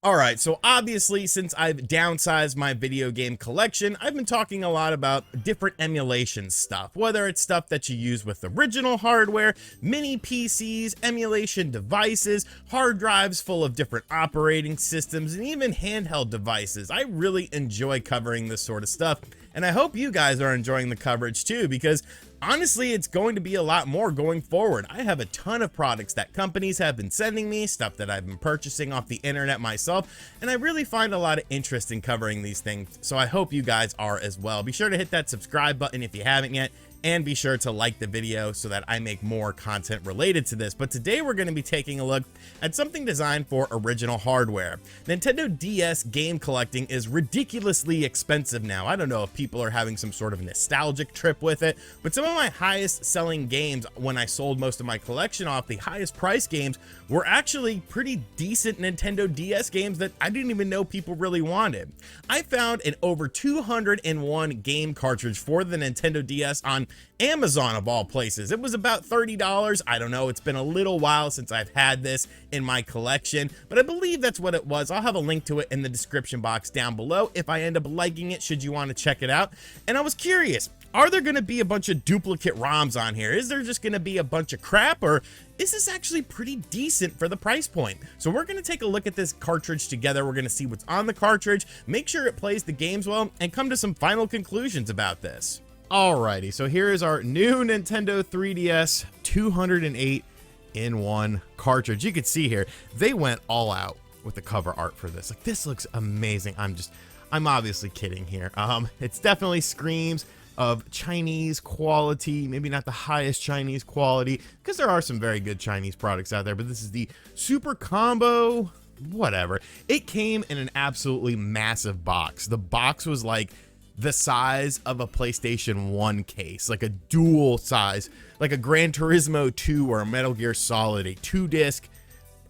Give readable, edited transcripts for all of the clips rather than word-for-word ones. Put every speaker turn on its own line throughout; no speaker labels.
Alright, so obviously since I've downsized my video game collection, I've been talking a lot about different emulation stuff, whether it's stuff that you use with original hardware, mini PCs, emulation devices, hard drives full of different operating systems, and even handheld devices. I really enjoy covering this sort of stuff, and I hope you guys are enjoying the coverage too, because honestly, it's going to be a lot more going forward. I have a ton of products that companies have been sending me, stuff that I've been purchasing off the internet myself, and I really find a lot of interest in covering these things, so I hope you guys are as well. Be sure to hit that subscribe button if you haven't yet, and be sure to like the video so that I make more content related to this. But today we're going to be taking a look at something designed for original hardware. Nintendo DS game collecting is ridiculously expensive now. I don't know if people are having some sort of nostalgic trip with it, but some of my highest selling games when I sold most of my collection off, the highest price games, were actually pretty decent Nintendo DS games that I didn't even know people really wanted. I found an over 201 game cartridge for the Nintendo DS on Amazon of all places. It was about $30. I don't know, it's been a little while since I've had this in my collection, but I believe that's what it was. I'll have a link to it in the description box down below if I end up liking it, should you want to check it out. And I was curious, are there going to be a bunch of duplicate ROMs on here? Is there just going to be a bunch of crap, or is this actually pretty decent for the price point? So we're going to take a look at this cartridge together. We're going to see what's on the cartridge, make sure it plays the games well, and come to some final conclusions about this. Alrighty, so here is our new Nintendo 3DS 208 in 1 cartridge. You can see here, they went all out with the cover art for this. Like, this looks amazing. I'm obviously kidding here. It's definitely screams of Chinese quality, maybe not the highest Chinese quality, because there are some very good Chinese products out there, but this is the Super Combo, whatever. It came in an absolutely massive box. The box was like the size of a PlayStation 1 case, like a dual size, like a Gran Turismo 2 or a Metal Gear Solid, a 2-disc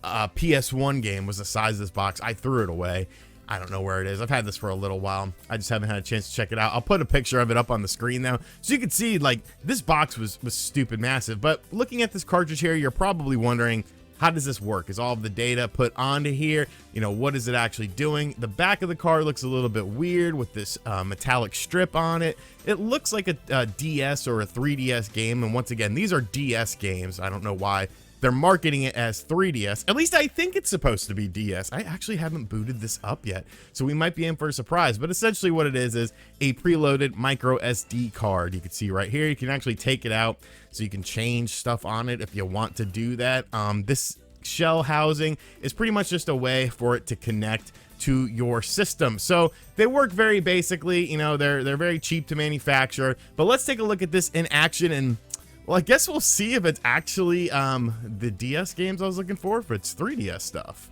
PS1 game was the size of this box. I threw it away. I don't know where it is. I've had this for a little while. I just haven't had a chance to check it out. I'll put a picture of it up on the screen though, so you can see, like, this box was stupid massive. But looking at this cartridge here, you're probably wondering, how does this work? Is all of the data put onto here? You know, what is it actually doing? The back of the card looks a little bit weird with this metallic strip on it. It looks like a DS or a 3DS game. And once again, these are DS games. I don't know why they're marketing it as 3DS. At least I think it's supposed to be DS. I actually haven't booted this up yet, so we might be in for a surprise. But essentially what it is a preloaded micro SD card. You can see right here, you can actually take it out so you can change stuff on it if you want to do that. This shell housing is pretty much just a way for it to connect to your system. So they work very basically, you know, they're very cheap to manufacture. But let's take a look at this in action, and well, I guess we'll see if it's actually the DS games I was looking for, if it's 3DS stuff.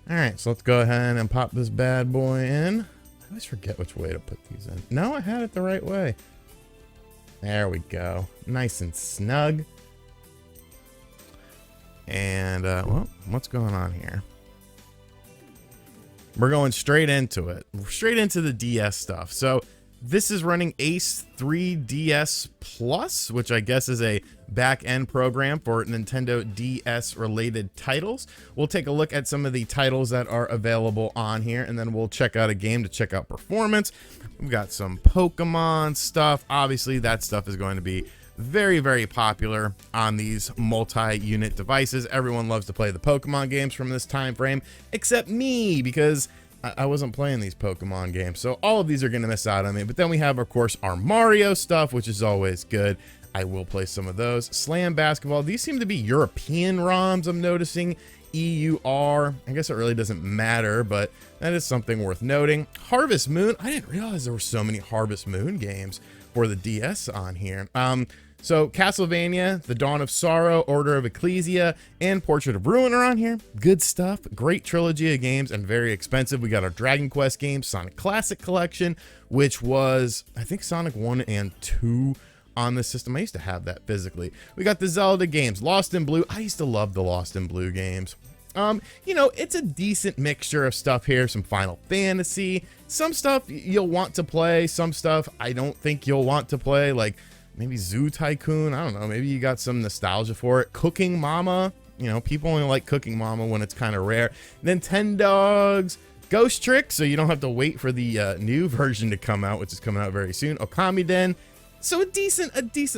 All right, so let's go ahead and pop this bad boy in. I always forget which way to put these in. No, I had it the right way. There we go. Nice and snug. And, well, what's going on here? We're going straight into it. Straight into the DS stuff. So this is running Ace 3DS Plus, which I guess is a back-end program for Nintendo DS related titles. We'll take a look at some of the titles that are available on here, and then we'll check out a game to check out performance. We've got some Pokemon stuff. Obviously, that stuff is going to be very, very popular on these multi-unit devices. Everyone loves to play the Pokemon games from this time frame, except me, because I wasn't playing these Pokemon games, so all of these are going to miss out on me. But then we have, of course, our Mario stuff, which is always good. I will play some of those. Slam Basketball. These seem to be European ROMs, I'm noticing. EUR. I guess it really doesn't matter, but that is something worth noting. Harvest Moon. I didn't realize there were so many Harvest Moon games for the DS on here. So Castlevania, The Dawn of Sorrow, Order of Ecclesia, and Portrait of Ruin are on here. Good stuff. Great trilogy of games and very expensive. We got our Dragon Quest games, Sonic Classic Collection, which was, I think, Sonic 1 and 2 on the system. I used to have that physically. We got the Zelda games, Lost in Blue. I used to love the Lost in Blue games. You know, it's a decent mixture of stuff here. Some Final Fantasy, some stuff you'll want to play, some stuff I don't think you'll want to play, like maybe Zoo Tycoon. I don't know. Maybe you got some nostalgia for it. Cooking Mama. You know, people only like Cooking Mama when it's kind of rare. Nintendogs, Ghost Trick, so you don't have to wait for the new version to come out, which is coming out very soon. Okamiden. So a decent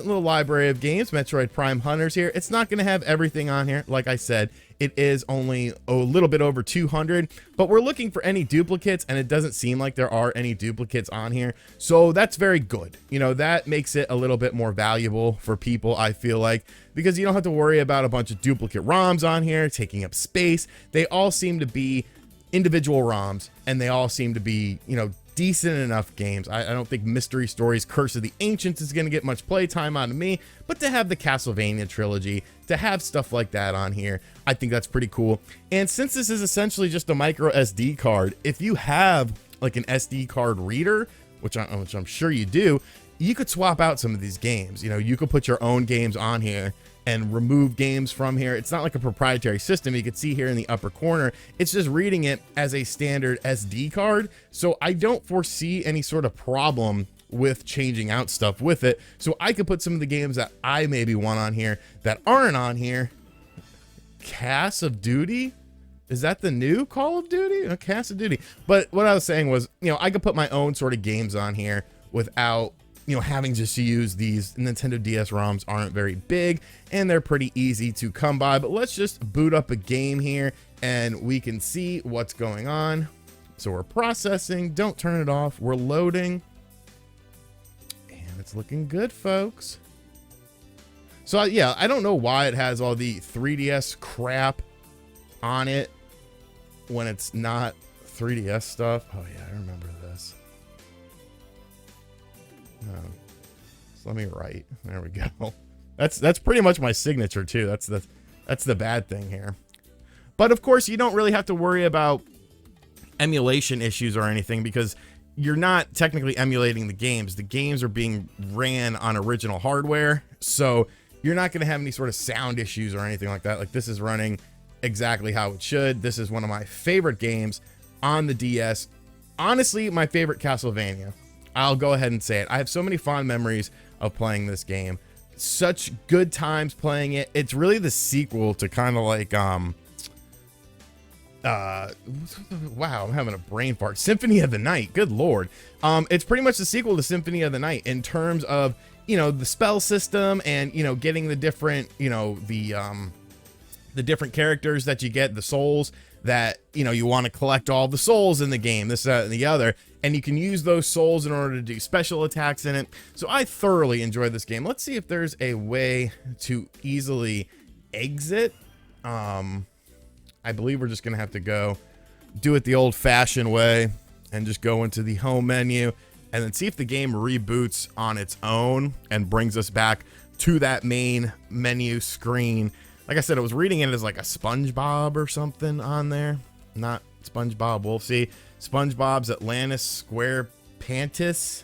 little library of games. Metroid Prime Hunters here. It's not going to have everything on here. Like I said, it is only a little bit over 200, but we're looking for any duplicates, and it doesn't seem like there are any duplicates on here. So that's very good. You know, that makes it a little bit more valuable for people, I feel like, because you don't have to worry about a bunch of duplicate ROMs on here taking up space. They all seem to be individual ROMs, and they all seem to be, you know, decent enough games. I don't think Mystery Stories Curse of the Ancients is going to get much playtime out of me, but to have the Castlevania trilogy, to have stuff like that on here, I think that's pretty cool. And since this is essentially just a micro SD card, if you have like an SD card reader, which I'm sure you do, you could swap out some of these games. You know, you could put your own games on here and remove games from here. It's not like a proprietary system. You can see here in the upper corner, it's just reading it as a standard SD card. So I don't foresee any sort of problem with changing out stuff with it. So I could put some of the games that I maybe want on here that aren't on here. Call of Duty? Is that the new Call of Duty? Call of Duty. But what I was saying was, you know, I could put my own sort of games on here without, you know, having just to use these. Nintendo DS ROMs aren't very big and they're pretty easy to come by, but let's just boot up a game here and we can see what's going on. So we're processing, don't turn it off. We're loading and it's looking good, folks. So yeah, I don't know why it has all the 3DS crap on it when it's not 3DS stuff. Oh yeah, I remember this. No. So let me write. There we go. That's pretty much my signature too. That's the bad thing here. But of course, you don't really have to worry about emulation issues or anything because you're not technically emulating the games. The games are being ran on original hardware, so you're not going to have any sort of sound issues or anything like that. Like, this is running exactly how it should. This is one of my favorite games on the DS. Honestly, my favorite Castlevania. I'll go ahead and say it. I have so many fond memories of playing this game. Such good times playing it. It's really the sequel to kind of like, wow, I'm having a brain fart. Symphony of the Night. Good Lord. It's pretty much the sequel to Symphony of the Night in terms of, you know, the spell system and, you know, getting the different, you know, the different characters that you get, the souls that, you know, you want to collect all the souls in the game, this, that, and the other, and you can use those souls in order to do special attacks in it. So I thoroughly enjoyed this game. Let's see if there's a way to easily exit. I believe we're just gonna have to go do it the old-fashioned way and just go into the home menu and then see if the game reboots on its own and brings us back to that main menu screen. Like I said, I was reading it as like a SpongeBob or something on there. Not SpongeBob Wolfsy. SpongeBob's Atlantis SquarePants.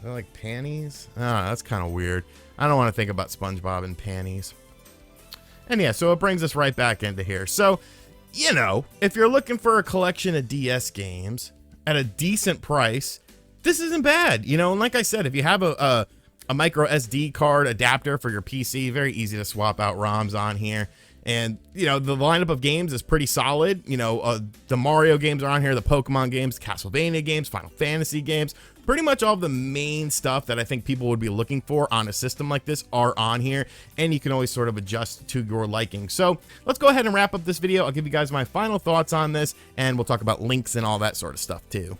They're like panties. I don't know, that's kind of weird. I don't want to think about SpongeBob and panties. And yeah, so it brings us right back into here. So, you know, if you're looking for a collection of DS games at a decent price, this isn't bad. You know, and like I said, if you have a micro SD card adapter for your PC, very easy to swap out ROMs on here. And, you know, the lineup of games is pretty solid. You know, the Mario games are on here, the Pokemon games, Castlevania games, Final Fantasy games. Pretty much all the main stuff that I think people would be looking for on a system like this are on here, and you can always sort of adjust to your liking. So let's go ahead and wrap up this video. I'll give you guys my final thoughts on this, and we'll talk about links and all that sort of stuff too.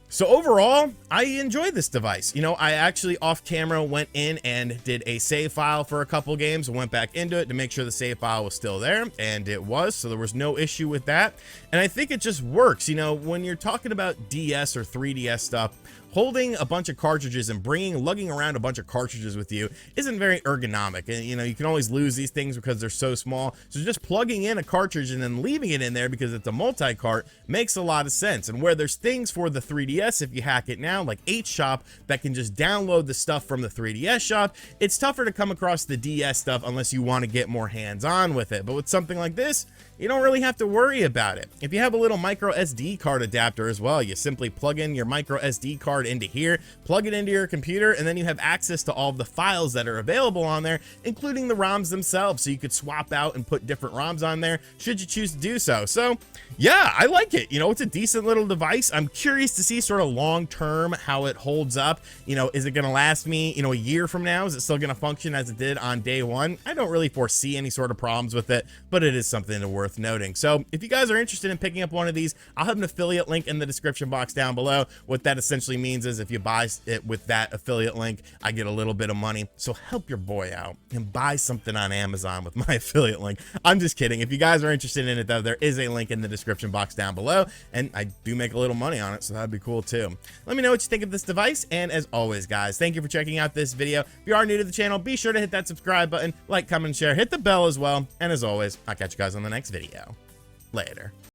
So overall, I enjoyed this device. You know, I actually off camera went in and did a save file for a couple games, went back into it to make sure the save file was still there, and it was, so there was no issue with that. And I think it just works. You know, when you're talking about DS or 3DS stuff, holding a bunch of cartridges and lugging around a bunch of cartridges with you isn't very ergonomic. And, you know, you can always lose these things because they're so small. So just plugging in a cartridge and then leaving it in there because it's a multi-cart makes a lot of sense. And where there's things for the 3DS, if you hack it now, like HShop, that can just download the stuff from the 3DS shop, it's tougher to come across the DS stuff unless you want to get more hands-on with it. But with something like this, you don't really have to worry about it. If you have a little micro SD card adapter as well, you simply plug in your micro SD card card into here, plug it into your computer, and then you have access to all of the files that are available on there, including the ROMs themselves. So you could swap out and put different ROMs on there should you choose to do so. So yeah, I like it. You know, it's a decent little device. I'm curious to see sort of long term how it holds up. You know, is it going to last me, you know, a year from now? Is it still going to function as it did on day one? I don't really foresee any sort of problems with it, but it is something worth noting. So if you guys are interested in picking up one of these, I'll have an affiliate link in the description box down below. What that essentially means is if you buy it with that affiliate link, I get a little bit of money. So help your boy out and buy something on Amazon with my affiliate link. I'm just kidding. If you guys are interested in it though, there is a link in the description box down below, and I do make a little money on it, so that'd be cool too. Let me know what you think of this device, and as always guys, thank you for checking out this video. If you are new to the channel, be sure to hit that subscribe button, like, comment, and share, hit the bell as well, and as always, I'll catch you guys on the next video. Later.